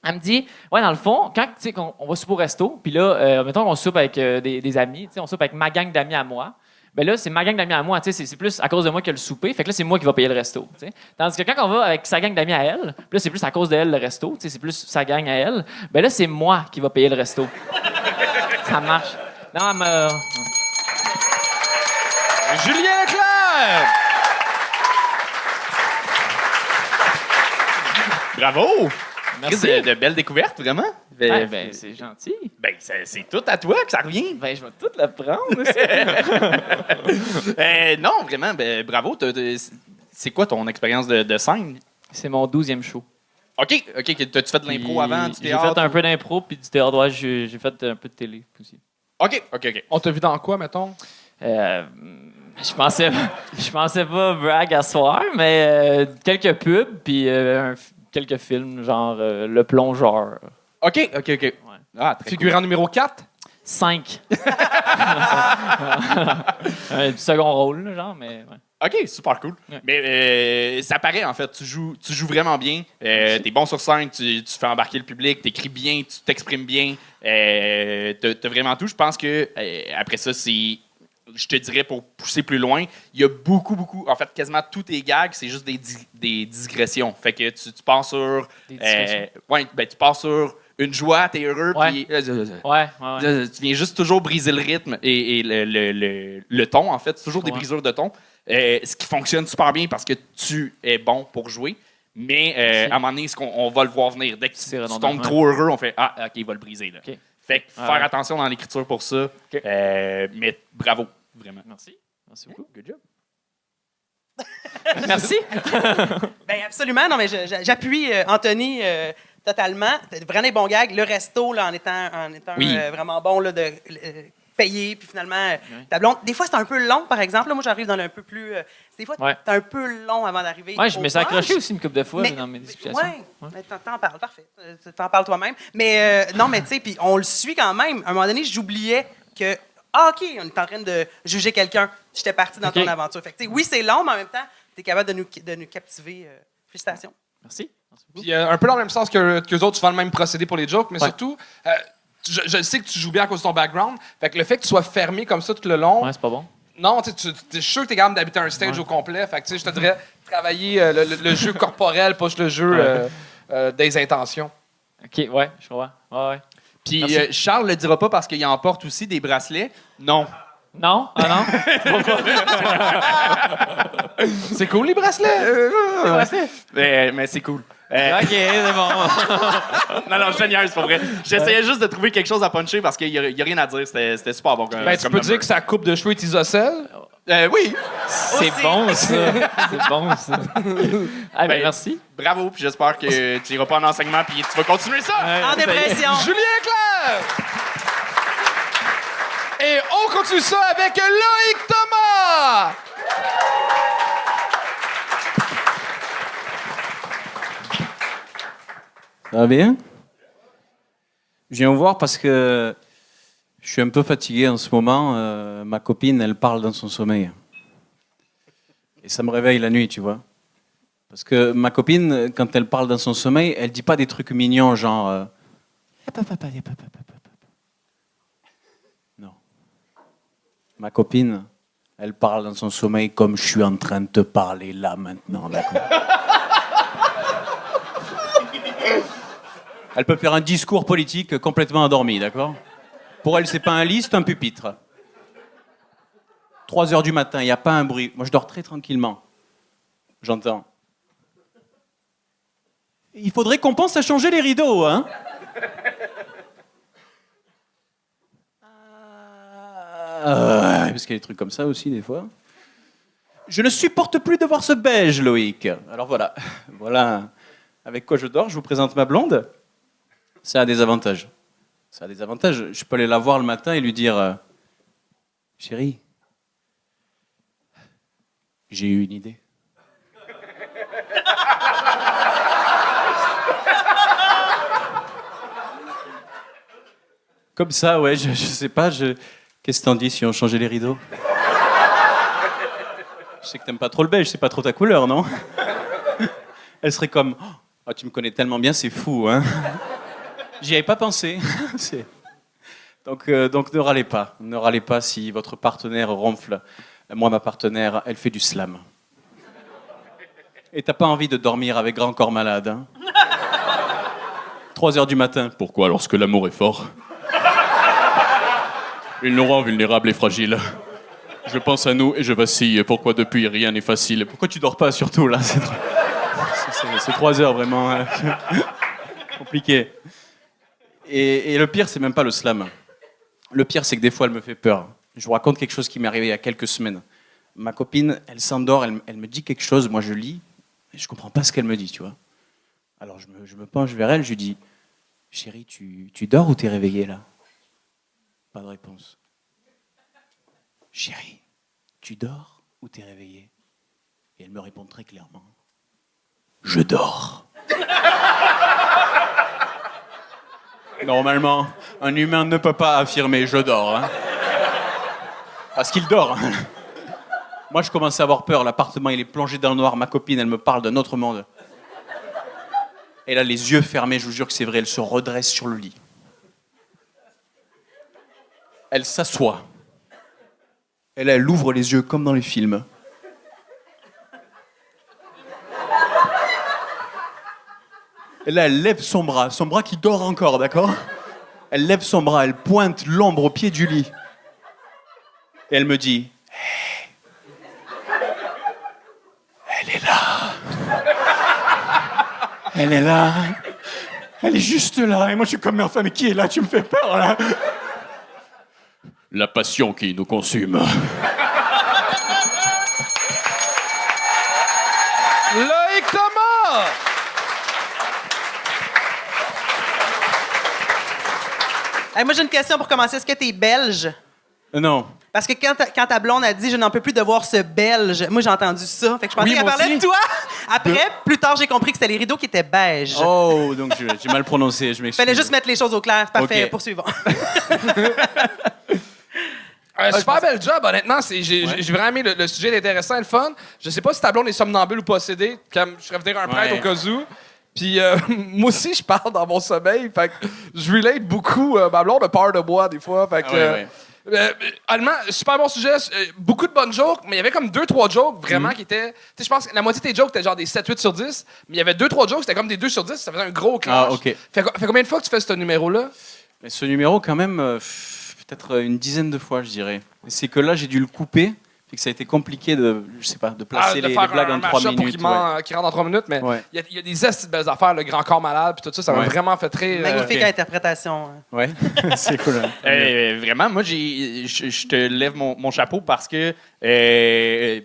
elle me dit, ouais, dans le fond, quand, tu sais, on va souper au resto, puis là, mettons qu'on soupe avec des amis, tu sais, on soupe avec ma gang d'amis à moi. Ben là, c'est ma gang d'amis à moi, tu sais, c'est plus à cause de moi que le souper. Fait que là, c'est moi qui va payer le resto, tu sais. Tandis que quand on va avec sa gang d'amis à elle, puis là, c'est plus à cause d'elle le resto, tu sais, c'est plus sa gang à elle. Ben là, c'est moi qui va payer le resto. Ça marche. Non, mais... Julien Leclerc! Bravo! Merci. De belles découvertes, vraiment. Ben, c'est gentil. Ben, c'est tout à toi que ça revient. Ben, je vais tout le prendre aussi. Non, vraiment, ben, bravo. C'est quoi ton expérience de scène? C'est mon 12e show. OK. T'as-tu fait de l'impro Puis avant, du J'ai théâtre? fait un peu d'impro, puis du théâtre. Ouais, j'ai fait un peu de télé aussi. OK. On t'a vu dans quoi, mettons? Je pensais pas brag à soir, mais quelques pubs, puis quelques films, genre Le Plongeur. OK. Ah, très Figurant numéro 4? 5. Un second rôle, là, genre, mais... Ouais. OK, super cool. Ouais. Mais ça paraît, en fait, tu joues vraiment bien. T'es bon sur scène, tu fais embarquer le public, t'écris bien, tu t'exprimes bien. T'as vraiment tout. Je pense que après ça, je te dirais, pour pousser plus loin, il y a beaucoup, en fait, quasiment tous tes gags, c'est juste des digressions. Fait que tu pars sur... Des digressions. Tu pars sur une joie, t'es heureux, Ouais. puis... Ouais. Tu viens juste toujours briser le rythme et le ton, en fait. C'est toujours des Ouais. brisures de ton. Ce qui fonctionne super bien parce que tu es bon pour jouer. Mais à un moment donné, on va le voir venir. Dès que C'est tu redondant, tombes ouais. trop heureux, on fait « Ah, OK, il va le briser. » là. OK. Fait que Ah faire ouais. attention dans l'écriture pour ça. OK. Mais bravo, vraiment. Merci beaucoup. Good job. Merci. Ben absolument. Non, mais j'appuie Anthony totalement. Vraiment des bons gags. Le resto, là, en étant Oui. vraiment bon, là, de payer, puis finalement, ta blonde. Des fois, c'est un peu long, par exemple. Là, moi, j'arrive dans le un peu plus... des fois, Ouais. c'est un peu long avant d'arriver. Ouais, je au me suis accroché punch. aussi une couple de fois Mais- dans mes explications. Ouais, mais t'en parles, parfait. T'en parles toi-même. Mais non, mais tu sais, puis on le suit quand même. À un moment donné, j'oubliais que, OK, on est en train de juger quelqu'un. J'étais parti dans OK. ton aventure. Fait que, tu sais, oui, c'est long, mais en même temps, t'es capable de nous captiver. Félicitations. Merci. Merci beaucoup. Puis, un peu dans le même sens que les autres, tu fais le même procédé pour les jokes, mais Ouais. surtout, je sais que tu joues bien à cause de ton background. Fait que le fait que tu sois fermé comme ça tout le long, Ouais, c'est pas bon. non, tu sais, je suis sûr que tu es capable d'habiter un stage Ouais. au complet. Fait que, tu sais, je te dirais travailler le jeu corporel, pas juste le jeu des intentions. OK, ouais, je comprends. Ouais. Puis Merci. Charles le dira pas parce qu'il emporte aussi des bracelets. Non. Non? Ah non? C'est cool, les bracelets! Mais c'est cool. OK, c'est bon. Non, je niaise, c'est pas vrai. J'essayais juste de trouver quelque chose à puncher parce qu'il y a rien à dire. C'était super bon. Ben, tu peux dire que sa coupe de cheveux est isocèle? Oui. C'est bon, ça. C'est bon, ça. Ah, ben, merci. Bravo, puis j'espère que tu iras pas en enseignement puis tu vas continuer ça. En dépression. Julien Clerc! Et on continue ça avec Loïc Thomas! Ça va bien? Je viens vous voir parce que je suis un peu fatigué en ce moment. Ma copine, elle parle dans son sommeil. Et ça me réveille la nuit, tu vois. Parce que ma copine, quand elle parle dans son sommeil, elle dit pas des trucs mignons, genre... Non. Ma copine, elle parle dans son sommeil comme je suis en train de te parler là, maintenant, d'accord? Elle peut faire un discours politique complètement endormi, d'accord? Pour elle, c'est pas un lit, c'est un pupitre. 3 heures du matin, il n'y a pas un bruit. Moi, je dors très tranquillement. J'entends. Il faudrait qu'on pense à changer les rideaux, hein? Parce qu'il y a des trucs comme ça aussi, des fois. Je ne supporte plus de voir ce beige, Loïc. Alors voilà. Voilà avec quoi je dors. Je vous présente ma blonde. Ça a des avantages. Ça a des avantages. Je peux aller la voir le matin et lui dire Chérie, j'ai eu une idée. Comme ça, ouais, je sais pas. Qu'est-ce que t'en dis si on changeait les rideaux? Je sais que t'aimes pas trop le beige, c'est pas trop ta couleur, non? Elle serait comme oh, tu me connais tellement bien, c'est fou, hein? J'y avais pas pensé. Donc ne râlez pas. Ne râlez pas si votre partenaire ronfle. Moi, ma partenaire, elle fait du slam. Et t'as pas envie de dormir avec grand corps malade, hein? 3 heures du matin. Pourquoi lorsque l'amour est fort? Ils nous rend vulnérables et fragiles. Je pense à nous et je vacille. Pourquoi depuis rien n'est facile? Pourquoi tu dors pas surtout là? C'est 3 heures vraiment compliqué. Et le pire, c'est même pas le slam. Le pire, c'est que des fois, elle me fait peur. Je vous raconte quelque chose qui m'est arrivé il y a quelques semaines. Ma copine, elle s'endort, elle me dit quelque chose, moi je lis, et je comprends pas ce qu'elle me dit, tu vois. Alors je me penche vers elle, je lui dis « Chérie, tu dors ou t'es réveillée là ?» Pas de réponse. « Chérie, tu dors ou t'es réveillée ?» Et elle me répond très clairement « Je dors. » Normalement, un humain ne peut pas affirmer « je dors ». Hein. Parce qu'il dort. Moi, je commence à avoir peur. L'appartement, il est plongé dans le noir. Ma copine, elle me parle d'un autre monde. Elle a les yeux fermés, je vous jure que c'est vrai. Elle se redresse sur le lit. Elle s'assoit. Elle ouvre les yeux comme dans les films. Et là, elle lève son bras qui dort encore, d'accord? Elle lève son bras, elle pointe l'ombre au pied du lit. Et elle me dit, hey, elle est là. Elle est là. Elle est juste là. Et moi, je suis comme, mais enfin, mais qui est là? Tu me fais peur, là. La passion qui nous consume. Loïc Thomas! Hey, moi, j'ai une question pour commencer. Est-ce que t'es belge? Non. Parce que quand ta blonde a dit « Je n'en peux plus de voir ce belge », moi, j'ai entendu ça. Fait que je pensais Oui, qu'elle moi parlait aussi. de toi. Après, plus tard, j'ai compris que c'était les rideaux qui étaient beiges. Oh, donc j'ai mal prononcé, je m'excuse. Fallait juste mettre les choses au clair. Parfait, Ok. poursuivons. Super bel job, honnêtement. J'ai vraiment aimé le sujet, il est intéressant et le fun. Je sais pas si ta blonde est somnambule ou possédée, comme je serais venir un prêtre Ouais. au cas où. Puis moi aussi, je parle dans mon sommeil. Fait que je relate beaucoup. Ma blonde a peur de moi, des fois. Fait que, honnêtement, super bon sujet. Beaucoup de bonnes jokes, mais il y avait comme 2-3 jokes vraiment qui étaient. Tu sais, je pense que la moitié de tes jokes étaient genre des 7-8 sur 10. Mais il y avait 2-3 jokes, c'était comme des 2 sur 10. Ça faisait un gros clash. Ah, OK. Fait combien de fois que tu fais ce numéro-là? Mais ce numéro, quand même, peut-être une dizaine de fois, je dirais. Et c'est que là, j'ai dû le couper. Fait que ça a été compliqué de placer de les faire blagues un en 3 mashup minutes. pour qu'il rentre en 3 minutes, mais Ouais. il y a des esti de belles affaires, le Grand Corps Malade, puis tout ça, ça m'a Ouais. vraiment fait très... Magnifique ok. interprétation. Ouais, c'est cool. Hein. Vraiment, moi, je te lève mon chapeau parce que,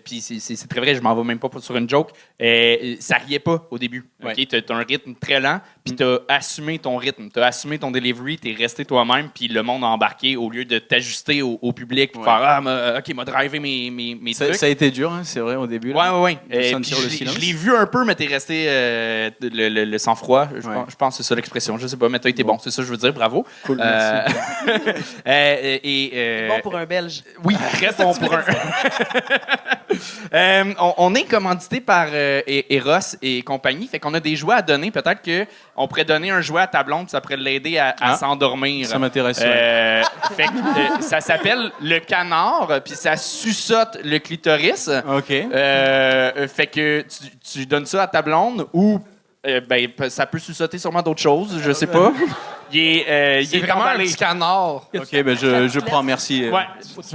puis c'est très vrai, je m'en vais même pas sur une joke, ça riait pas au début. Ouais. Okay? T'as un rythme très lent, puis t'as assumé ton rythme, t'as assumé ton delivery, t'es resté toi-même, puis le monde a embarqué au lieu de t'ajuster au public, puis Ouais. faire OK, m'a drivé mes trucs. Ça a été dur, hein, c'est vrai, au début. Ouais, là. ouais, De ouais. sentir le silence. Je l'ai vu un peu, mais t'es resté le sang-froid. Je pense que c'est ça l'expression. Je sais pas, mais t'as été bon. C'est ça que je veux dire. Bravo. Cool, merci. Bon pour un belge. Oui, très bon pour un. On est commandité par Eros et compagnie. Fait qu'on a des jouets à donner. Peut-être qu'on pourrait donner un jouet à ta blonde, ça pourrait l'aider à s'endormir. Ça m'intéresse. Fait que, ça s'appelle le canard, puis ça suçote le clitoris. OK. Fait que tu donnes ça à ta blonde ou ça peut suçoter sûrement d'autres choses, je sais pas. Il est vraiment un emballé. petit canard. OK, ben je prends, merci. Ouais.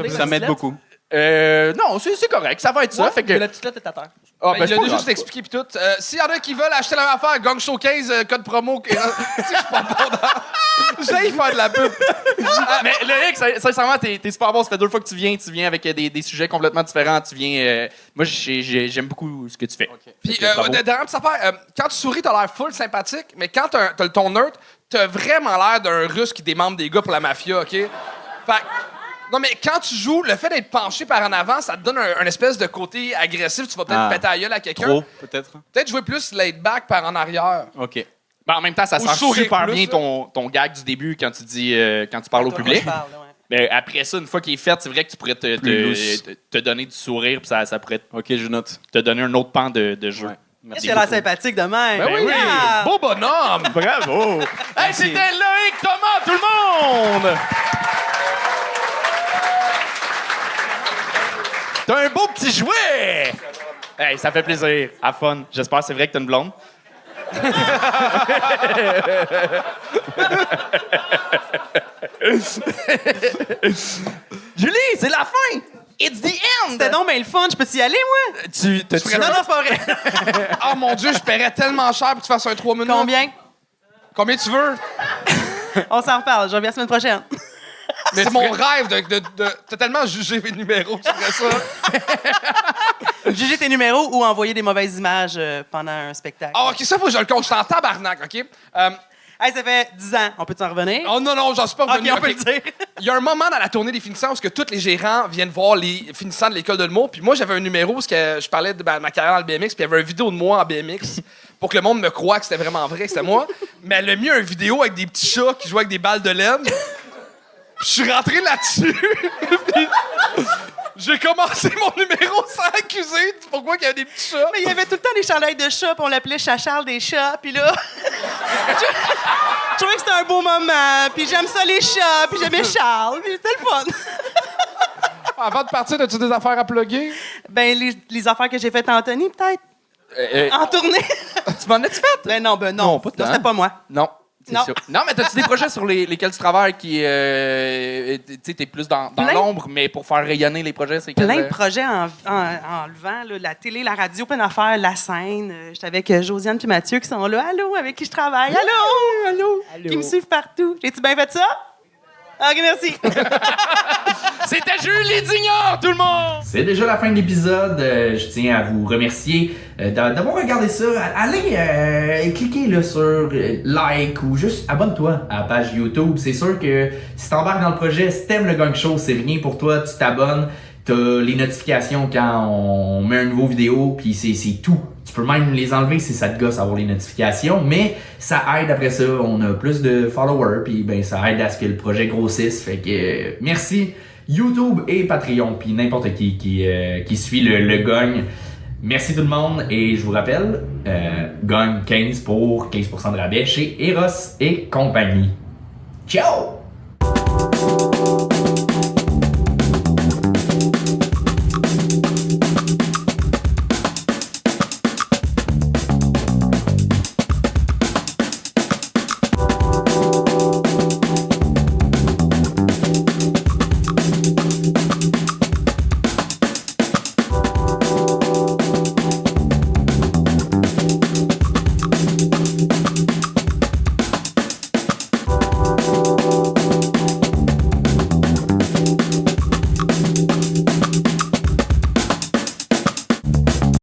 Ça m'aide beaucoup. Non, c'est correct, ça va être ça. Fait que La petite lettre est à terre. Ah, Il c'est a pas déjà grave. expliqué puis tout. S'il y en a qui veulent acheter la même affaire, Gang Showcase, code promo. Tu sais, je suis pas bon dans... J'aille faire de la pub. Mais Loïc, sincèrement, t'es super bon. Ça fait 2 fois que tu viens avec des sujets complètement différents. Tu viens. Moi, j'aime beaucoup ce que tu fais. Puis, Fait que bravo. dernière petite affaire, quand tu souris, t'as l'air full sympathique, mais quand t'as le ton neutre, t'as vraiment l'air d'un Russe qui démembre des gars pour la mafia, OK? Fait non, mais quand tu joues, le fait d'être penché par en avant, ça te donne un espèce de côté agressif. Tu vas peut-être péter la gueule à quelqu'un. Trop, peut-être. Peut-être jouer plus laid back par en arrière. OK. Ben, en même temps, ça Ou sent sourire super plus, bien là. ton gag du début quand tu dis quand tu parles au public. Mais après ça, une fois qu'il est fait, c'est vrai que tu pourrais te donner du sourire, puis ça pourrait OK, je note. te donner un autre pan de jeu. Ouais. Est-ce qu'il a l'air sympathique de même? Ben oui! Ah! Beau bonhomme! Bravo! Hey, c'était Loïc Thomas, tout le monde! T'as un beau petit jouet! Hey, ça fait plaisir. À fun. J'espère que c'est vrai que t'as une blonde. Julie, c'est la fin! It's the end! C'était donc bien le fun. Je peux y aller, moi? Tu Non, non, c'est pas vrai. Oh mon Dieu, je paierais tellement cher pour que tu fasses un 3 minutes. Combien? Combien tu veux? On s'en reparle. Je reviens la semaine prochaine. Mais c'est mon rêve de totalement juger mes numéros, tu ferais ça. Juger tes numéros ou envoyer des mauvaises images pendant un spectacle. Ah, OK, ça, faut que je le compte. Je suis en tabarnak, OK? Hey, ça fait 10 ans. On peut-en revenir? Oh non, j'en suis pas revenu. OK, on peut le dire. Il y a un moment dans la tournée des finissants où tous les gérants viennent voir les finissants de l'école de l'humour. Puis moi, j'avais un numéro où je parlais de ma carrière dans le BMX. Puis il y avait une vidéo de moi en BMX pour que le monde me croie que c'était vraiment vrai, que c'était moi. Mais elle a mis une vidéo avec des petits chats qui jouaient avec des balles de laine. Je suis rentré là-dessus. J'ai commencé mon numéro sans accuser pourquoi il y avait des petits chats. Mais il y avait tout le temps des chandails de chats, puis on l'appelait Charles des chats. Puis là, je trouvais que c'était un beau moment. Puis j'aime ça les chats, puis j'aimais Charles. Puis c'était le fun. Avant de partir, as-tu des affaires à plugger? Ben, les affaires que j'ai faites à Anthony, peut-être. En tournée. Tu m'en as-tu fait? Ben non, non. Non, pas tant. C'était pas moi. Non. Non. Sûr. Non, mais t'as-tu des projets sur lesquels tu travailles qui. Tu sais, t'es plus dans l'ombre, mais pour faire rayonner les projets, c'est Plein de projets en levant, là, la télé, la radio, plein d'affaires, la scène. J'étais avec Josiane et Mathieu qui sont là. Allô, avec qui je travaille. Allô. Qui me suivent partout. J'ai-tu bien fait ça? OK, merci. C'était Julie Dignan, tout le monde! C'est déjà la fin de l'épisode. Je tiens à vous remercier d'avoir regardé ça. Allez cliquer là, sur like ou juste abonne-toi à la page YouTube. C'est sûr que si t'embarques dans le projet, si t'aimes le Gang Show, c'est rien pour toi. Tu t'abonnes, t'as les notifications quand on met une nouvelle vidéo, puis c'est tout. Tu peux même les enlever si ça te gosse avoir les notifications, mais ça aide après ça. On a plus de followers, puis ben ça aide à ce que le projet grossisse. Fait que merci YouTube et Patreon, puis n'importe qui suit le Gagne. Merci tout le monde, et je vous rappelle, Gagne 15 pour 15% de rabais chez Eros et compagnie. Ciao!